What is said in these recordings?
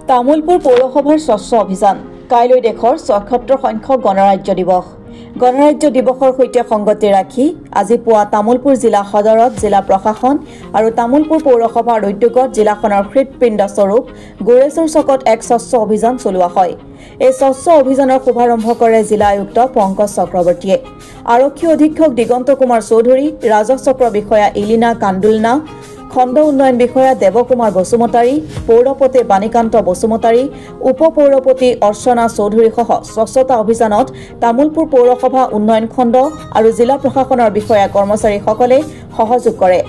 তামুলপুৰ পৌৰসভাৰ স্বচ্ছ অভিযান কাইলৈ দেশৰ ৭৬ সংখ্যক গণৰাজ্য দিৱস। গণৰাজ্য দিৱসৰ সৈতে সংগতি ৰাখি আজি পুৱা তামুলপুৰ জিলা সদৰত জিলা প্ৰশাসন আৰু তামুলপুৰ পৌৰসভাৰ উদ্যোগত জিলাখনৰ হৃদপিণ্ড স্বৰূপ গোৰেশ্বৰ চকত এক স্বচ্ছ অভিযান চলোৱা হয়। এই স্বচ্ছ অভিযানৰ শুভাৰম্ভ কৰে জিলা আয়ুক্ত পংকজ চক্ৰৱৰ্তীয়ে। আৰক্ষী অধীক্ষক দিগন্ত কুমাৰ চৌধুৰী, ৰাজহ চক্ৰ বিষয়া ইলিনা কান্দুলনা, খণ্ড উন্নয়ন বিষয়া দেৱকুমাৰ বসুমতাৰী, পৌৰপতি বাণীকান্ত বসুমতাৰী, উপ পৌৰপতি অৰ্চনা চৌধুৰীসহ স্বচ্ছতা অভিযানত তামুলপুৰ পৌৰসভা উন্নয়ন খণ্ড আৰু জিলা প্ৰশাসনৰ বিষয়া কৰ্মচাৰীসকলে সহযোগ কৰে।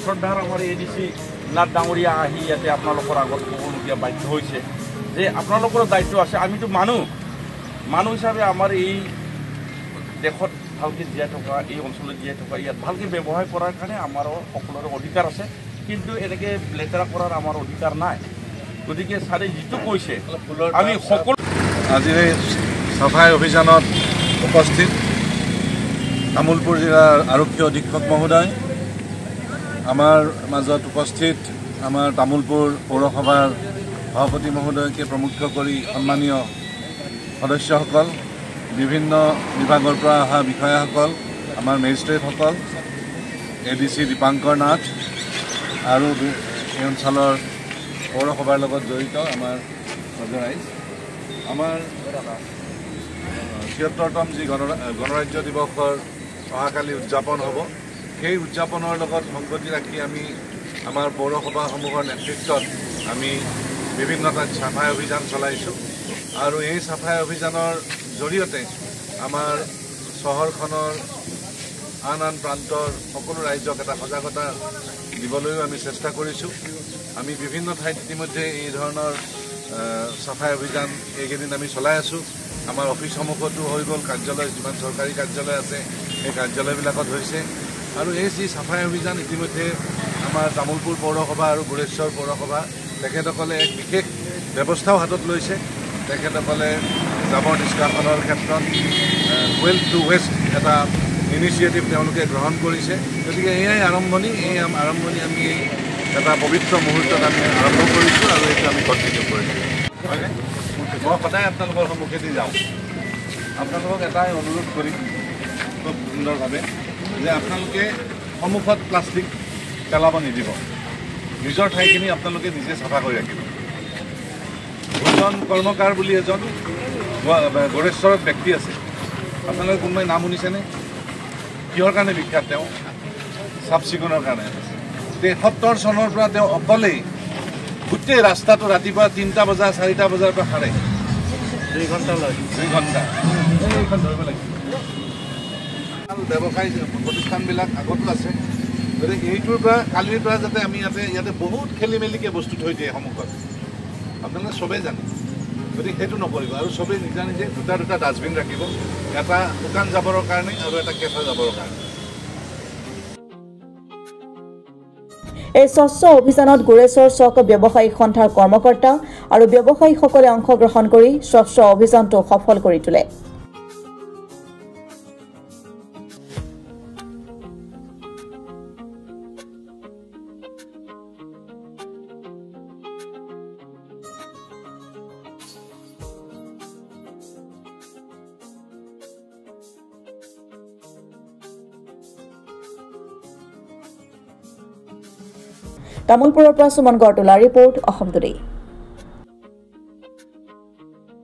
শ্ৰদ্ধাৰ আমাৰ এডিচি নাথ ডাঙৰীয়া আহি ইয়াতে আপোনালোকৰ আগত ক'বলগীয়া বাধ্য হৈছে যে আপোনালোকৰ দায়িত্ব আছে। আমিতো মানুহ হিচাপে আমাৰ এই দেশত ভালকৈ জীয়াই থকা, এই অঞ্চলত জীয়াই থকা, ইয়াত ভালকৈ ব্যৱহাৰ কৰাৰ কাৰণে আমাৰো সকলোৰে অধিকাৰ আছে, কিন্তু এনেকৈ লেতেৰা কৰাৰ আমাৰ অধিকাৰ নাই। গতিকে ছাৰে যিটো কৈছে আমি সকলো আজি এই চাফাই অভিযানত উপস্থিত তামুলপুৰ জিলাৰ আৰক্ষী অধীক্ষক মহোদয়, আমাৰ মাজত উপস্থিত আমাৰ তামুলপুৰ পৌৰসভাৰ সভাপতি মহোদয়কে প্ৰমুখ কৰি সন্মানীয় সদস্যসকল, বিভিন্ন বিভাগৰ পৰা অহা বিষয়াসকল, আমাৰ মেজিষ্ট্ৰেটসকল, এডিচি দীপাংকৰ নাথ আৰু এই অঞ্চলৰ পৌৰসভাৰ লগত জড়িত আমাৰ ৰাইজ, আমাৰ ৭৬তম যি গণৰাজ্য দিৱসৰ অহাকালি উদযাপন হ'ব, সেই উদযাপনৰ লগত সংগতি ৰাখি আমি আমাৰ পৌৰসভাসমূহৰ নেতৃত্বত আমি বিভিন্ন ঠাইত চাফাই অভিযান চলাইছোঁ আৰু এই চাফাই অভিযানৰ জৰিয়তে আমাৰ চহৰখনৰ আন প্ৰান্তৰ সকলো ৰাইজক এটা সজাগতা দিবলৈও আমি চেষ্টা কৰিছোঁ। আমি বিভিন্ন ঠাইত ইতিমধ্যে এই ধৰণৰ চাফাই অভিযান এইকেইদিন আমি চলাই আছোঁ। আমাৰ অফিচসমূহতো হৈ গ'ল, কাৰ্যালয় যিমান চৰকাৰী কাৰ্যালয় আছে সেই কাৰ্যালয়বিলাকত হৈছে আৰু এই যি চাফাই অভিযান ইতিমধ্যে আমাৰ তামুলপুৰ পৌৰসভা আৰু গোৰেশ্বৰ পৌৰসভা তেখেতসকলে এক বিশেষ ব্যৱস্থাও হাতত লৈছে। তেখেতসকলে জাবৰ নিষ্কাশনৰ ক্ষেত্ৰত ৱেল টু ৱেষ্ট এটা ইনিচিয়েটিভ তেওঁলোকে গ্ৰহণ কৰিছে। গতিকে এয়াই আৰম্ভণি, এই আৰম্ভণি আমি এটা পবিত্ৰ মুহূৰ্তত আমি আৰম্ভ কৰিছোঁ আৰু এইটো আমি কণ্টিনিউ কৰিছোঁ। হয়নে? মই সদায় আপোনালোকৰ সন্মুখেদি যাওঁ। আপোনালোকক এটাই অনুৰোধ কৰিম খুব সুন্দৰভাৱে যে আপোনালোকে সন্মুখত প্লাষ্টিক পেলাব নিদিব। নিজৰ ঠাইখিনি আপোনালোকে নিজে চাফা কৰি ৰাখিব। ভূষণ কৰ্মকাৰ বুলি এজন গোৰেশ্বৰত ব্যক্তি আছে, আপোনালোকে কোনোবাই নাম শুনিছেনে? কিহৰ কাৰণে বিখ্যাত? তেওঁ চাফ চিকুণৰ কাৰণে। ৭৩ চনৰ পৰা তেওঁ অকলেই গোটেই ৰাস্তাটো ৰাতিপুৱা ৩টা বজা ৪টা বজাৰ পৰা সাৰে 2 ঘণ্টা। এইখন ধৰিব লাগিব। ব্যৱসায়ী প্ৰতিষ্ঠানবিলাক আগতো আছে, গতিকে এইটোৰ পৰা কালিৰ পৰা যাতে আমি ইয়াতে বহুত খেলি মেলিকৈ বস্তু থৈ দিয়ে সন্মুখত, আপোনালোকে চবেই জানে। গতিকে সেইটো নকৰিব আৰু চবেই নিজা নিজে দুটা ডাষ্টবিন ৰাখিব, এটা শুকান জাবৰৰ কাৰণে আৰু এটা কেঁচা জাবৰৰ কাৰণে। এই স্বচ্ছ অভিযানত গোৰেশ্বৰ চক ব্যৱসায়িক সন্থাৰ কৰ্মকৰ্তা আৰু ব্যৱসায়ীসকলে অংশগ্ৰহণ কৰি স্বচ্ছ অভিযানটো সফল কৰি তোলে। তামুলপুৰৰ পৰা সুমন গড়টোলা ৰিপৰ্ট, অসম টুডে।